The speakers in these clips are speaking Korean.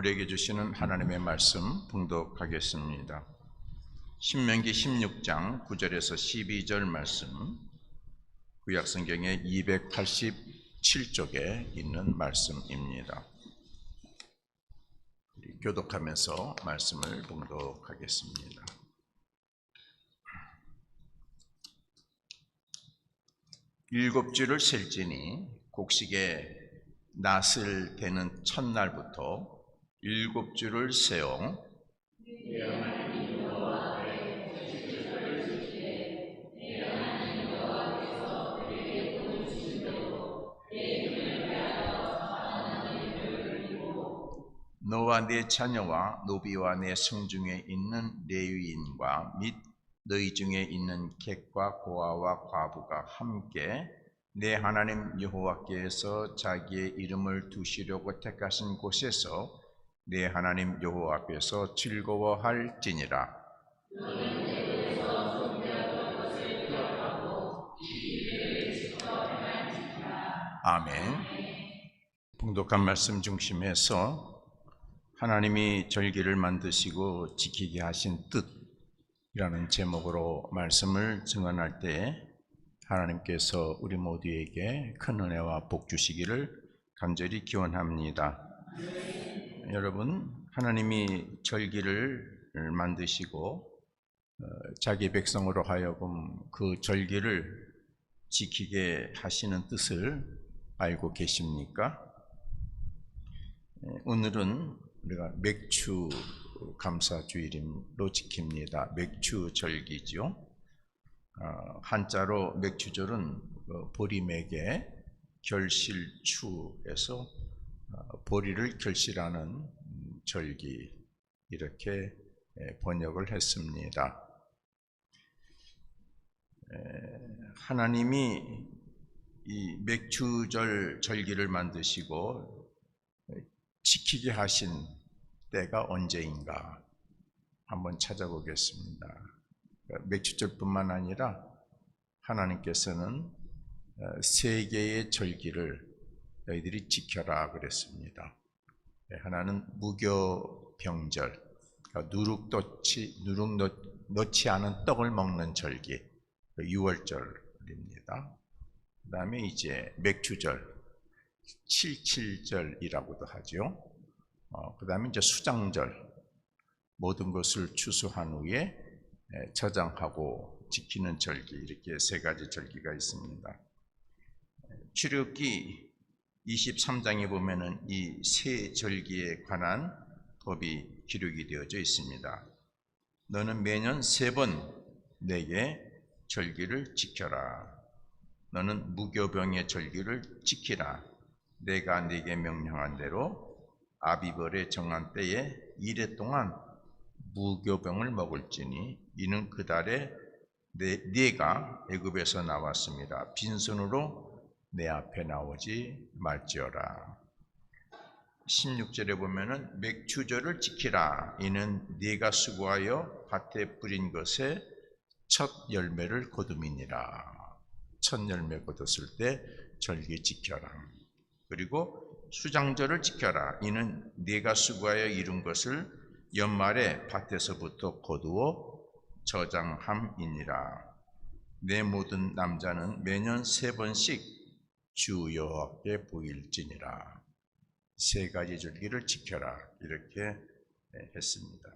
우리에게 주시는 하나님의 말씀 봉독하겠습니다. 신명기 16장 9절에서 12절 말씀, 구약성경의 287쪽에 있는 말씀입니다. 교독하면서 말씀을 봉독하겠습니다. 일곱 주를 셀지니 곡식에 낫을 대는 첫날부터 일곱 주를 세어 너와 네 자녀와 노비와 네 성중에 있는 레위인과 및 너희 중에 있는 객과 고아와 과부가 함께 내 하나님 여호와께서 자기의 이름을 두시려고 택하신 곳에서 내 하나님 여호와 앞에서 즐거워할지니라. 아멘. 봉독한 말씀 중심에서 하나님이 절기를 만드시고 지키게 하신 뜻이라는 제목으로 말씀을 증언할 때 하나님께서 우리 모두에게 큰 은혜와 복 주시기를 간절히 기원합니다. 여러분, 하나님이 절기를 만드시고 자기 백성으로 하여금 그 절기를 지키게 하시는 뜻을 알고 계십니까? 오늘은 우리가 맥주 감사주일로 지킵니다. 맥주 절기죠. 한자로 맥주절은 보리맥의 결실추에서 보리를 결실하는 절기, 이렇게 번역을 했습니다. 하나님이 이 맥주절 절기를 만드시고 지키게 하신 때가 언제인가 한번 찾아보겠습니다. 맥주절뿐만 아니라 하나님께서는 세 개의 절기를 너희들이 지켜라 그랬습니다. 하나는 무교병절, 누룩 넣지 않은 떡을 먹는 절기, 유월절입니다. 그 다음에 이제 맥주절, 칠칠절이라고도 하죠. 그 다음에 이제 수장절, 모든 것을 추수한 후에 저장하고 지키는 절기, 이렇게 세 가지 절기가 있습니다. 출애굽기 23장에 보면은 이 세 절기에 관한 법이 기록이 되어져 있습니다. 너는 매년 3번 내게 절기를 지켜라. 너는 무교병의 절기를 지키라. 내가 네게 명령한 대로 아비벌의 정한 때에 이래 동안 무교병을 먹을지니 이는 그 달에 네가 애굽에서 나왔습니다. 빈손으로 내 앞에 나오지 말지어라. 16절에 보면은 맥주절을 지키라. 이는 네가 수고하여 밭에 뿌린 것에 첫 열매를 거둠이니라. 첫 열매 거뒀을 때 절기 지켜라. 그리고 수장절을 지켜라. 이는 네가 수고하여 이룬 것을 연말에 밭에서부터 거두어 저장함이니라. 내 모든 남자는 매년 3번씩 주 여호와께 보일지니라. 세 가지 절기를 지켜라. 이렇게 했습니다.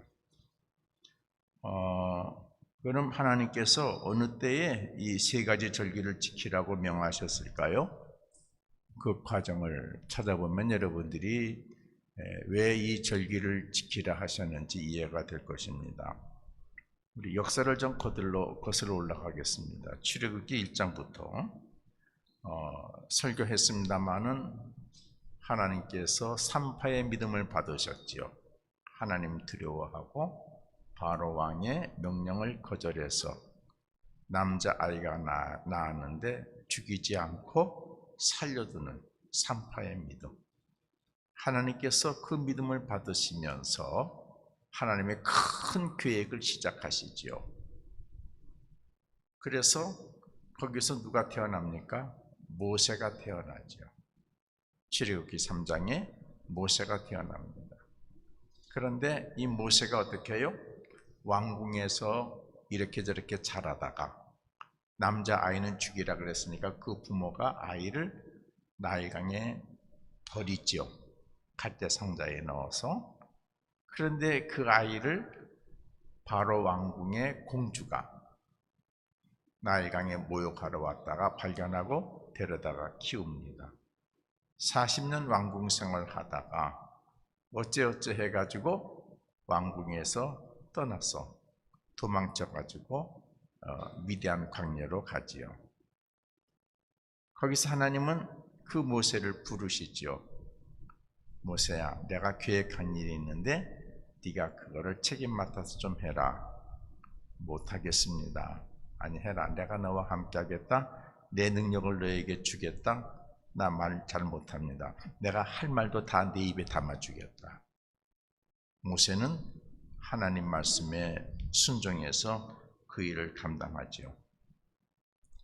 그럼 하나님께서 어느 때에 이 세 가지 절기를 지키라고 명하셨을까요? 그 과정을 찾아보면 여러분들이 왜 이 절기를 지키라 하셨는지 이해가 될 것입니다. 우리 역사를 좀 거슬러 올라가겠습니다. 출애굽기 1장부터 설교했습니다마는 하나님께서 3파의 믿음을 받으셨지요. 하나님 두려워하고 바로 왕의 명령을 거절해서 남자아이가 낳았는데 죽이지 않고 살려두는 3파의 믿음. 하나님께서 그 믿음을 받으시면서 하나님의 큰 계획을 시작하시지요. 그래서 거기서 누가 태어납니까? 모세가 태어나죠. 출애굽기 3장에 모세가 태어납니다. 그런데 이 모세가 어떻게 해요? 왕궁에서 이렇게 저렇게 자라다가 남자아이는 죽이라 그랬으니까 그 부모가 아이를 나일강에 버리지요. 갈대 상자에 넣어서. 그런데 그 아이를 바로 왕궁의 공주가 나일강에 모욕하러 왔다가 발견하고 데려다가 키웁니다. 40년 왕궁 생활을 하다가 어째어째 해가지고 왕궁에서 떠나서 도망쳐가지고 미디안 광야로 가지요. 거기서 하나님은 그 모세를 부르시지요. 모세야, 내가 계획한 일이 있는데 네가 그거를 책임 맡아서 좀 해라. 못하겠습니다. 아니, 해라. 내가 너와 함께 하겠다. 내 능력을 너에게 주겠다. 나 말 잘 못합니다. 내가 할 말도 다 내 입에 담아주겠다. 모세는 하나님 말씀에 순종해서 그 일을 감당하지요.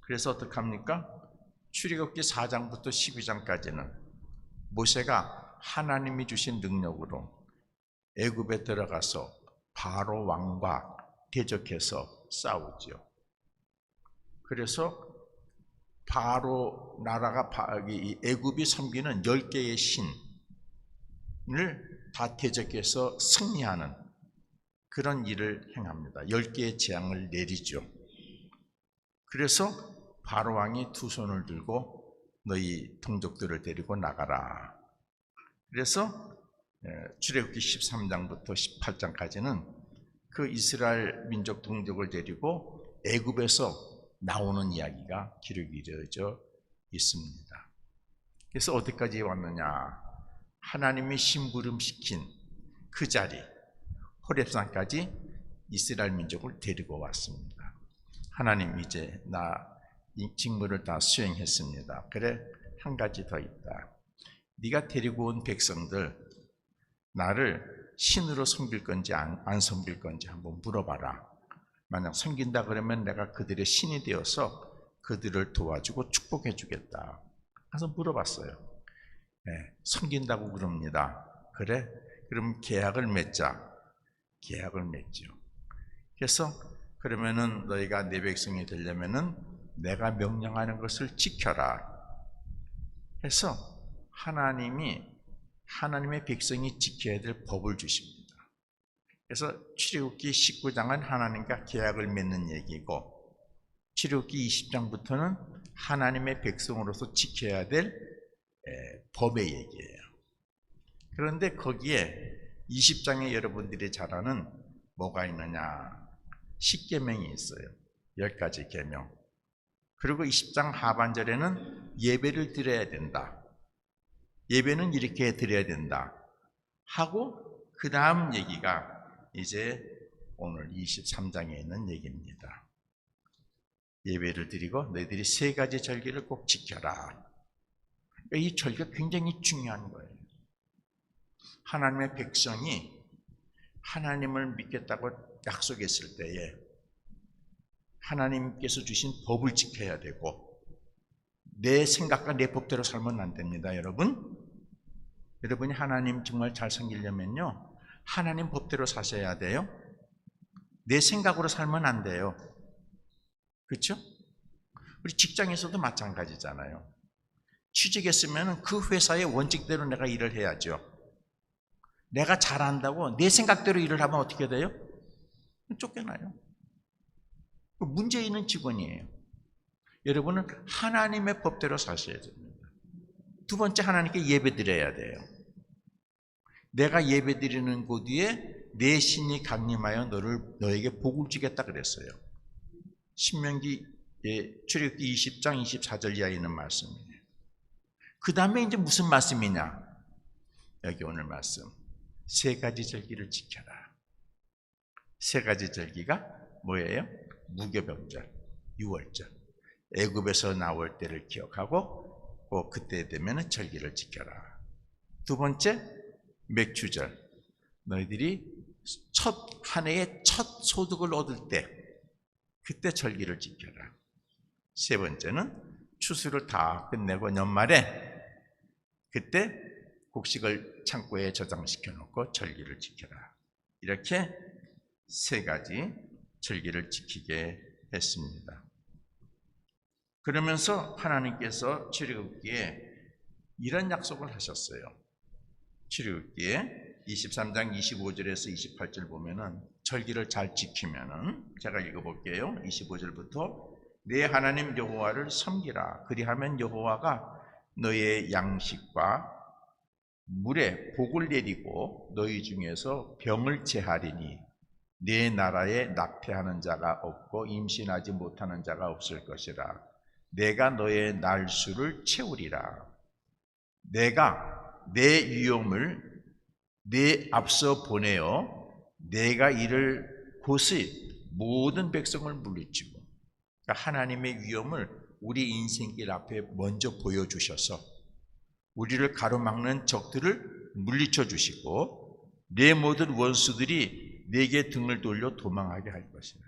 그래서 어떡합니까? 출애굽기 4장부터 12장까지는 모세가 하나님이 주신 능력으로 애굽에 들어가서 바로 왕과 대적해서 싸우지요. 그래서 바로 나라가 애굽이 섬기는 10개의 신을 다 대적해서 승리하는 그런 일을 행합니다. 10개의 재앙을 내리죠. 그래서 바로 왕이 두 손을 들고 너희 동족들을 데리고 나가라. 그래서 출애굽기 13장부터 18장까지는 그 이스라엘 민족 동족을 데리고 애굽에서 나오는 이야기가 기록이 되어져 있습니다. 그래서 어디까지 왔느냐? 하나님이 심부름시킨 그 자리 호렙산까지 이스라엘 민족을 데리고 왔습니다. 하나님, 이제 나 이 직무를 다 수행했습니다. 그래, 한 가지 더 있다. 네가 데리고 온 백성들 나를 신으로 섬길 건지 안 섬길 건지 한번 물어봐라. 만약 섬긴다 그러면 내가 그들의 신이 되어서 그들을 도와주고 축복해 주겠다. 그래서 물어봤어요. 네, 섬긴다고 그럽니다. 그래? 그럼 계약을 맺자. 계약을 맺죠. 그래서 그러면은 너희가 내 백성이 되려면은 내가 명령하는 것을 지켜라. 해서 하나님의 백성이 지켜야 될 법을 주십니다. 그래서 출애굽기 19장은 하나님과 계약을 맺는 얘기고 출애굽기 20장부터는 하나님의 백성으로서 지켜야 될 법의 얘기예요. 그런데 거기에 20장에 여러분들이 잘 아는 뭐가 있느냐? 10계명이 있어요. 10가지 계명. 그리고 20장 하반절에는 예배를 드려야 된다. 예배는 이렇게 드려야 된다. 하고 그 다음 얘기가 이제 오늘 23장에 있는 얘기입니다. 예배를 드리고 너희들이 3가지 절기를 꼭 지켜라. 이 절기가 굉장히 중요한 거예요. 하나님의 백성이 하나님을 믿겠다고 약속했을 때에 하나님께서 주신 법을 지켜야 되고 내 생각과 내 법대로 살면 안 됩니다. 여러분이 하나님 정말 잘 섬기려면요 하나님 법대로 사셔야 돼요. 내 생각으로 살면 안 돼요. 그렇죠? 우리 직장에서도 마찬가지잖아요. 취직했으면 그 회사의 원칙대로 내가 일을 해야죠. 내가 잘한다고 내 생각대로 일을 하면 어떻게 돼요? 쫓겨나요. 문제 있는 직원이에요. 여러분은 하나님의 법대로 사셔야 됩니다. 두 번째, 하나님께 예배 드려야 돼요. 내가 예배 드리는 곳 위에 내 신이 강림하여 너에게 복을 주겠다 그랬어요. 신명기 출애굽기 20장 24절 이하에 있는 말씀이에요. 그 다음에 이제 무슨 말씀이냐? 여기 오늘 말씀. 3가지 절기를 지켜라. 3가지 절기가 뭐예요? 무교병절, 유월절. 애굽에서 나올 때를 기억하고 꼭 그때 되면 절기를 지켜라. 두 번째, 맥주절. 너희들이 한 해의 첫 소득을 얻을 때 그때 절기를 지켜라. 세 번째는 추수를 다 끝내고 연말에 그때 곡식을 창고에 저장시켜 놓고 절기를 지켜라. 이렇게 세 가지 절기를 지키게 했습니다. 그러면서 하나님께서 출애굽기에 이런 약속을 하셨어요. 출애굽기에 23장 25절에서 28절 보면은 절기를 잘 지키면은, 제가 읽어볼게요. 25절부터 내 하나님 여호와를 섬기라. 그리하면 여호와가 너의 양식과 물에 복을 내리고 너희 중에서 병을 제하리니 내 나라에 낙태하는 자가 없고 임신하지 못하는 자가 없을 것이라. 내가 너의 날수를 채우리라. 내가 내 위엄을 네 앞서 보내어 내가 이를 곳의 모든 백성을 물리치고, 그러니까 하나님의 위엄을 우리 인생길 앞에 먼저 보여주셔서 우리를 가로막는 적들을 물리쳐 주시고 내 모든 원수들이 내게 등을 돌려 도망하게 할 것이다.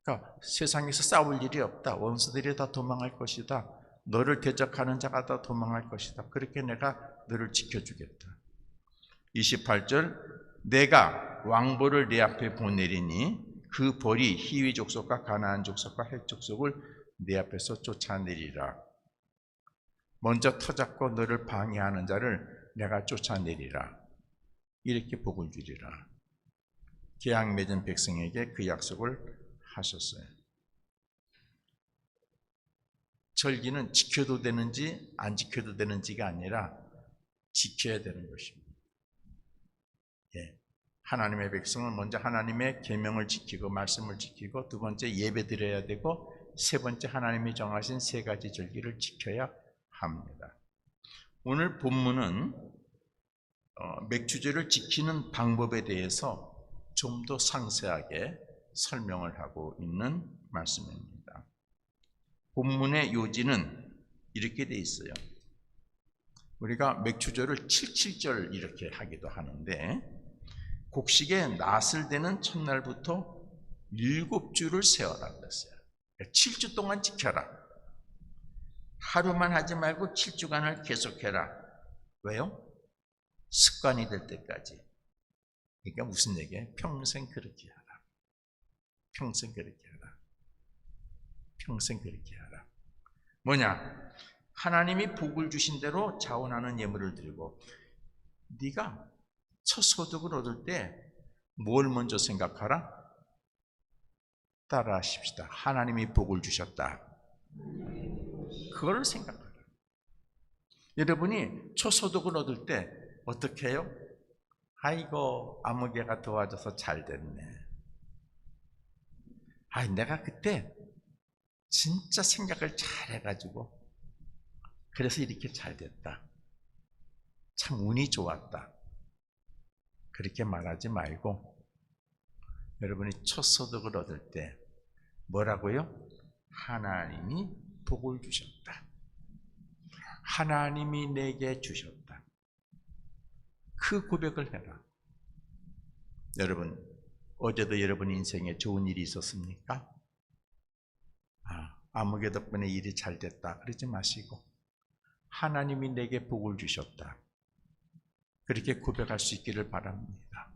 그러니까 세상에서 싸울 일이 없다. 원수들이 다 도망할 것이다. 너를 대적하는 자가 다 도망할 것이다. 그렇게 내가 너를 지켜주겠다. 28절 내가 왕벌을 내 앞에 보내리니 그 벌이 히위 족속과 가나안 족속과 헷 족속을 내 앞에서 쫓아내리라. 먼저 터잡고 너를 방해하는 자를 내가 쫓아내리라. 이렇게 복을 주리라. 계약 맺은 백성에게 그 약속을 하셨어요. 절기는 지켜도 되는지 안 지켜도 되는지가 아니라 지켜야 되는 것입니다. 하나님의 백성은 먼저 하나님의 계명을 지키고 말씀을 지키고, 두 번째 예배 드려야 되고, 세 번째 하나님이 정하신 세 가지 절기를 지켜야 합니다. 오늘 본문은 맥주제를 지키는 방법에 대해서 좀 더 상세하게 설명을 하고 있는 말씀입니다. 본문의 요지는 이렇게 돼 있어요. 우리가 맥주제를 77절 이렇게 하기도 하는데, 곡식에 낫을 대는 첫날부터 7주를 세워라 그랬어요. 7주 동안 지켜라. 하루만 하지 말고 7주간을 계속해라. 왜요? 습관이 될 때까지. 그러니까 무슨 얘기예요? 평생 그렇게 하라. 평생 그렇게 하라. 평생 그렇게 하라. 뭐냐? 하나님이 복을 주신 대로 자원하는 예물을 드리고, 네가 첫 소득을 얻을 때 뭘 먼저 생각하라? 따라 하십시다. 하나님이 복을 주셨다. 그걸 생각하라. 여러분이 첫 소득을 얻을 때 어떻게 해요? 아이고, 아무개가 도와줘서 잘 됐네. 내가 그때 진짜 생각을 잘 해가지고 그래서 이렇게 잘 됐다. 참 운이 좋았다. 그렇게 말하지 말고, 여러분이 첫 소득을 얻을 때 뭐라고요? 하나님이 복을 주셨다. 하나님이 내게 주셨다. 그 고백을 해라. 여러분, 어제도 여러분 인생에 좋은 일이 있었습니까? 아무개 덕분에 일이 잘 됐다 그러지 마시고, 하나님이 내게 복을 주셨다. 그렇게 고백할 수 있기를 바랍니다.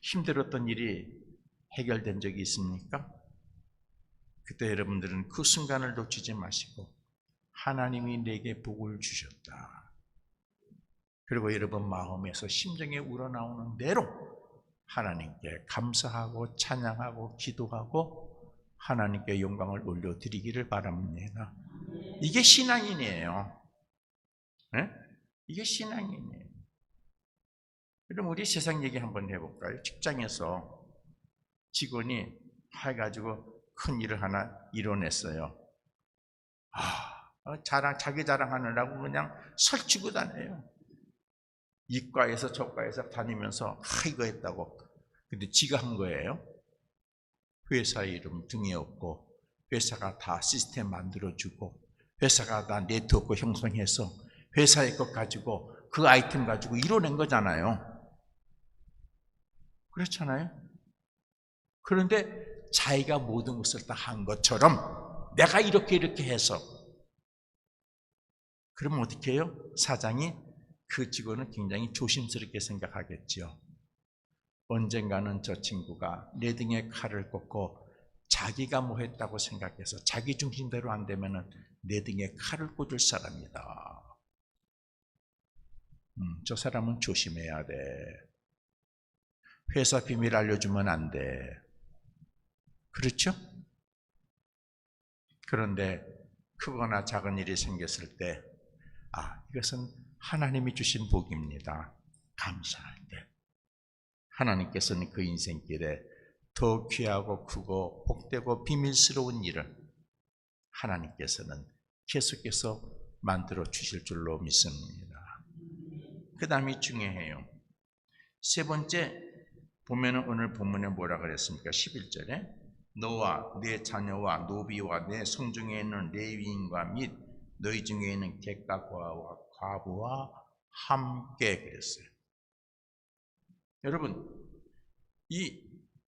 힘들었던 일이 해결된 적이 있습니까? 그때 여러분들은 그 순간을 놓치지 마시고 하나님이 내게 복을 주셨다. 그리고 여러분 마음에서 심정에 우러나오는 대로 하나님께 감사하고 찬양하고 기도하고 하나님께 영광을 올려드리기를 바랍니다. 이게 신앙인이에요. 네? 이게 신앙이에요. 그럼 우리 세상 얘기 한번 해볼까요? 직장에서 직원이 해가지고 큰 일을 하나 이뤄냈어요. 자기 자랑하느라고 그냥 설치고 다녀요. 이과에서 저과에서 다니면서 이거 했다고. 근데 지가 한 거예요. 회사 이름 등에 없고, 회사가 다 시스템 만들어주고, 회사가 다 네트워크 형성해서 회사의 것 가지고 그 아이템 가지고 이뤄낸 거잖아요. 그렇잖아요. 그런데 자기가 모든 것을 다 한 것처럼 내가 이렇게 해서 그럼 어떻게 해요? 사장이 그 직원을 굉장히 조심스럽게 생각하겠죠. 언젠가는 저 친구가 내 등에 칼을 꽂고 자기가 뭐 했다고 생각해서 자기 중심대로 안 되면은 내 등에 칼을 꽂을 사람이다. 저 사람은 조심해야 돼. 회사 비밀 알려주면 안 돼. 그렇죠? 그런데 크거나 작은 일이 생겼을 때, 이것은 하나님이 주신 복입니다. 감사할 때. 하나님께서는 그 인생길에 더 귀하고 크고 복되고 비밀스러운 일을 하나님께서는 계속해서 만들어 주실 줄로 믿습니다. 그 다음이 중요해요. 세 번째, 보면은 오늘 본문에 뭐라 그랬습니까? 11절에 너와 내 자녀와 노비와 내 성중에 있는 레위인과 및 너희 중에 있는 객가와 과부와 함께 그랬어요. 여러분, 이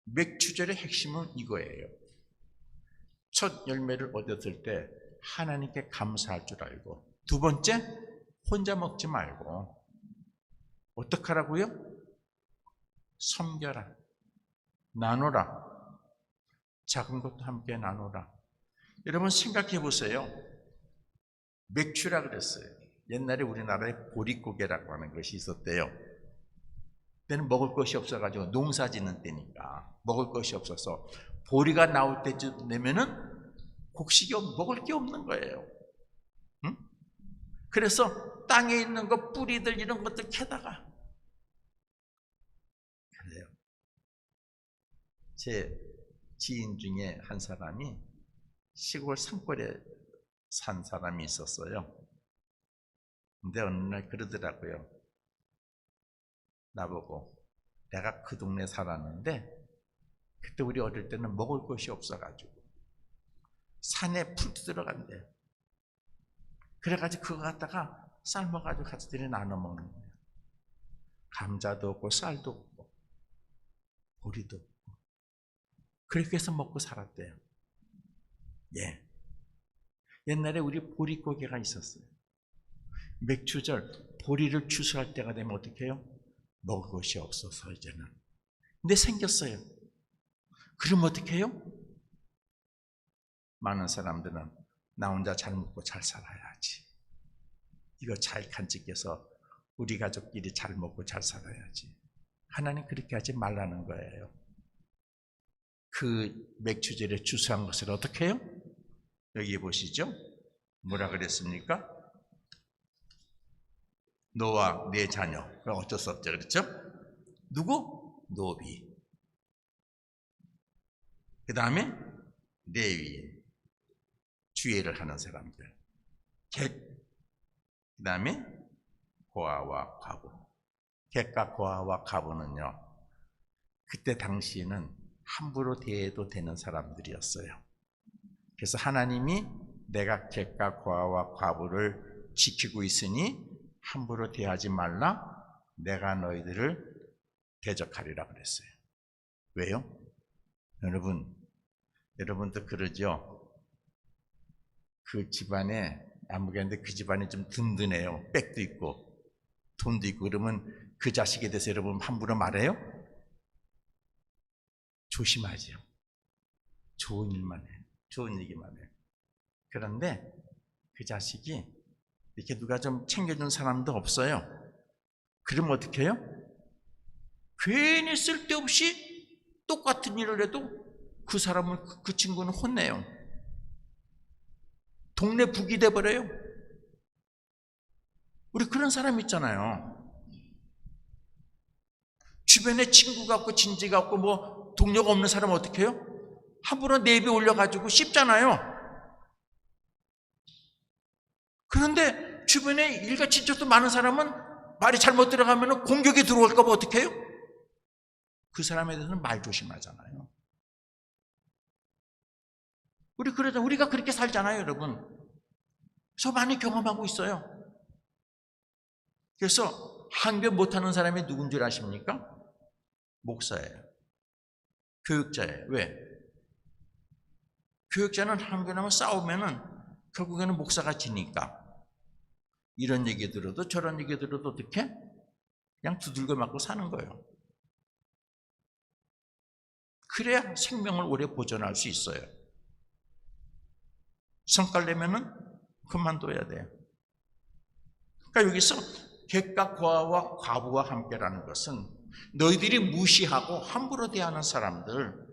맥추절의 핵심은 이거예요. 첫 열매를 얻었을 때 하나님께 감사할 줄 알고, 두 번째, 혼자 먹지 말고 어떡하라고요? 섬겨라, 나누라, 작은 것도 함께 나누라. 여러분 생각해 보세요. 맥추라 그랬어요. 옛날에 우리나라에 보릿고개라고 하는 것이 있었대요. 그때는 먹을 것이 없어가지고 농사 짓는 때니까 먹을 것이 없어서 보리가 나올 때쯤 되면은 곡식이 먹을 게 없는 거예요. 응? 그래서 땅에 있는 거 뿌리들 이런 것들 캐다가 그래요. 제 지인 중에 한 사람이 시골 산골에 산 사람이 있었어요. 근데 어느 날 그러더라고요. 나보고 내가 그 동네 살았는데 그때 우리 어릴 때는 먹을 것이 없어가지고 산에 풀 들어간대. 그래가지고 그거 갖다가 삶아가지고 가족들이 나눠 먹는 거예요. 감자도 없고 쌀도 없고 보리도 없고 그렇게 해서 먹고 살았대요. 예. 옛날에 우리 보릿고개가 있었어요. 맥추절 보리를 추수할 때가 되면 어떻게 해요? 먹을 것이 없어서 이제는. 근데 생겼어요. 그럼 어떻게 해요? 많은 사람들은 나 혼자 잘 먹고 잘 살아야지. 이거 잘 간직해서 우리 가족끼리 잘 먹고 잘 살아야지. 하나님 그렇게 하지 말라는 거예요. 그 맥추절에 추수한 것을 어떻게 해요? 여기 보시죠. 뭐라 그랬습니까? 너와 네 자녀. 그럼 어쩔 수 없죠. 그렇죠? 누구? 노비. 그 다음에 레위인. 주의를 하는 사람들. 객. 그 다음에 고아와 과부. 객과 고아와 과부는요. 그때 당시에는 함부로 대해도 되는 사람들이었어요. 그래서 하나님이 내가 객과 고아와 과부를 지키고 있으니 함부로 대하지 말라. 내가 너희들을 대적하리라 그랬어요. 왜요? 여러분도 그러죠? 그 집안에 아무개인데 그 집안이 좀 든든해요. 백도 있고 돈도 있고 그러면 그 자식에 대해서 여러분 함부로 말해요? 조심하죠. 좋은 일만 해. 좋은 얘기만 해. 그런데 그 자식이 이렇게 누가 좀 챙겨준 사람도 없어요. 그러면 어떻게 해요? 괜히 쓸데없이 똑같은 일을 해도 그 사람을, 그 친구는 혼내요. 동네 북이 돼버려요. 우리 그런 사람 있잖아요. 주변에 친구가 없고 진지가 없고 뭐 동료가 없는 사람은 어떻게 해요? 함부로 내비 올려가지고 씹잖아요. 그런데 주변에 일가 친척도 많은 사람은 말이 잘못 들어가면 공격이 들어올까 봐 어떻게 해요? 그 사람에 대해서는 말 조심하잖아요. 우리가 그렇게 살잖아요, 여러분. 그래서 많이 경험하고 있어요. 그래서 항변 못하는 사람이 누군 줄 아십니까? 목사예요. 교육자예요. 왜? 교육자는 항변하면 싸우면은 결국에는 목사가 지니까. 이런 얘기 들어도 저런 얘기 들어도 어떻게? 그냥 두들겨 맞고 사는 거예요. 그래야 생명을 오래 보존할 수 있어요. 성과를 내면은 그만둬야 돼요. 그러니까 여기서 객과 고아와 과부와 함께라는 것은 너희들이 무시하고 함부로 대하는 사람들,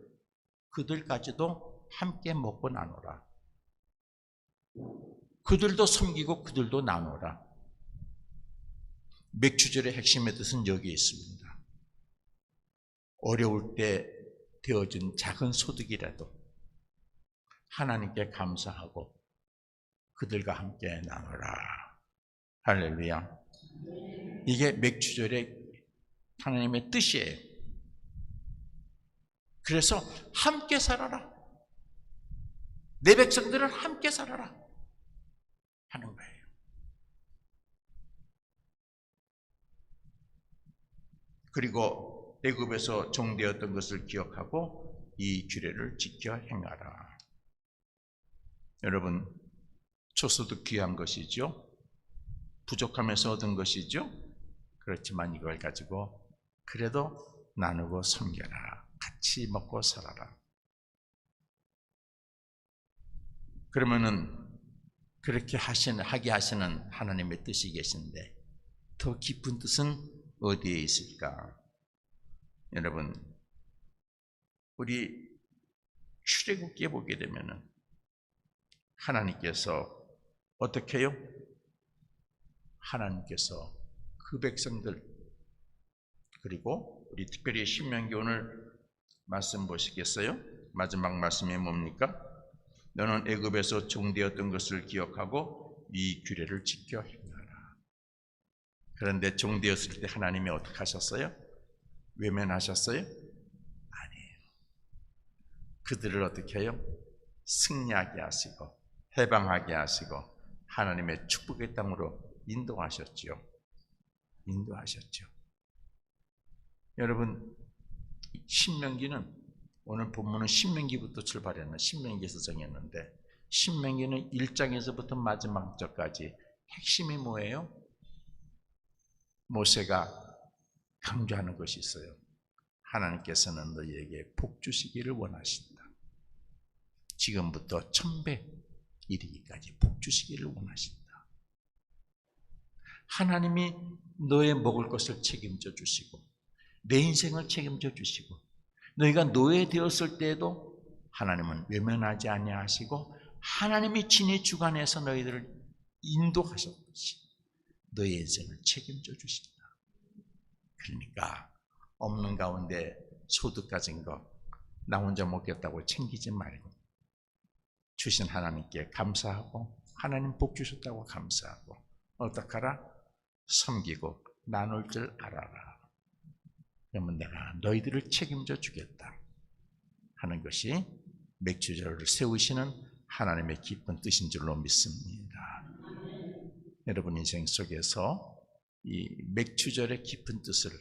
그들까지도 함께 먹고 나누라. 그들도 섬기고 그들도 나누라. 맥주절의 핵심의 뜻은 여기에 있습니다. 어려울 때 되어진 작은 소득이라도 하나님께 감사하고 그들과 함께 나누라. 할렐루야. 이게 맥주절의 하나님의 뜻이에요. 그래서 함께 살아라. 내 백성들은 함께 살아라 하는 거예요. 그리고 애굽에서 종되었던 것을 기억하고 이 규례를 지켜 행하라. 여러분, 초소득 귀한 것이죠. 부족함에서 얻은 것이죠. 그렇지만 이걸 가지고 그래도 나누고 섬겨라. 같이 먹고 살아라. 그러면은 그렇게 하게 하시는 하나님의 뜻이 계신데 더 깊은 뜻은 어디에 있을까? 여러분, 우리 출애굽기에 보게 되면은 하나님께서 어떻게 해요? 하나님께서 그 백성들, 그리고 우리 특별히 신명기 오늘 말씀 보시겠어요? 마지막 말씀이 뭡니까? 너는 애굽에서 종되었던 것을 기억하고 이 규례를 지켜 행하라. 그런데 종되었을 때 하나님이 어떻게 하셨어요? 외면하셨어요? 아니에요. 그들을 어떻게 해요? 승리하게 하시고 해방하게 하시고 하나님의 축복의 땅으로 인도하셨죠. 여러분, 신명기는 오늘 본문은 신명기부터 출발했나 신명기에서 정했는데 신명기는 1장에서부터 마지막 절까지 핵심이 뭐예요? 모세가 강조하는 것이 있어요. 하나님께서는 너희에게 복 주시기를 원하신다. 지금부터 1000배 이르기까지 복 주시기를 원하신다. 하나님이 너의 먹을 것을 책임져 주시고 내 인생을 책임져 주시고 너희가 노예되었을 때에도 하나님은 외면하지 아니하시고 하나님이 친히 주관해서 너희들을 인도하셨듯이 너의 인생을 책임져 주신다. 그러니까 없는 가운데 소득 가진 거 나 혼자 먹겠다고 챙기지 말고 주신 하나님께 감사하고 하나님 복 주셨다고 감사하고 어떡하라? 섬기고 나눌 줄 알아라. 그러면 내가 너희들을 책임져 주겠다 하는 것이 맥주절을 세우시는 하나님의 깊은 뜻인 줄로 믿습니다. 여러분 인생 속에서 이 맥주절의 깊은 뜻을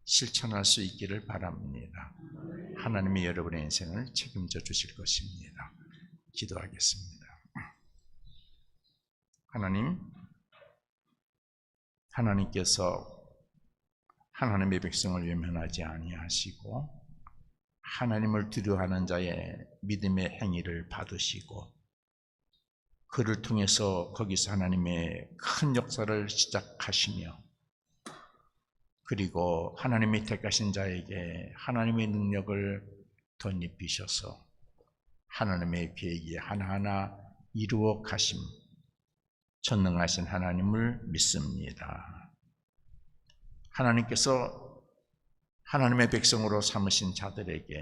실천할 수 있기를 바랍니다. 하나님이 여러분의 인생을 책임져 주실 것입니다. 기도하겠습니다. 하나님께서 하나님의 백성을 외면하지 아니하시고 하나님을 두려워하는 자의 믿음의 행위를 받으시고 그를 통해서 거기서 하나님의 큰 역사를 시작하시며 그리고 하나님이 택하신 자에게 하나님의 능력을 덧입히셔서 하나님의 계획이 하나하나 이루어 가심 전능하신 하나님을 믿습니다. 하나님께서 하나님의 백성으로 삼으신 자들에게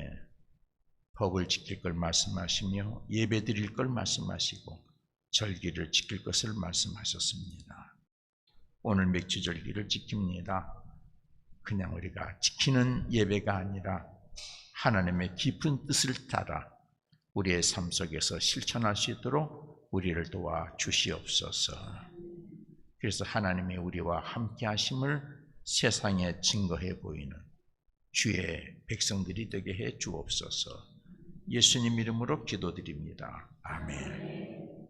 법을 지킬 걸 말씀하시며 예배 드릴 걸 말씀하시고 절기를 지킬 것을 말씀하셨습니다. 오늘 맥주절기를 지킵니다. 그냥 우리가 지키는 예배가 아니라 하나님의 깊은 뜻을 따라 우리의 삶 속에서 실천할 수 있도록 우리를 도와 주시옵소서. 그래서 하나님이 우리와 함께 하심을 세상에 증거해 보이는 주의 백성들이 되게 해 주옵소서. 예수님 이름으로 기도드립니다. 아멘.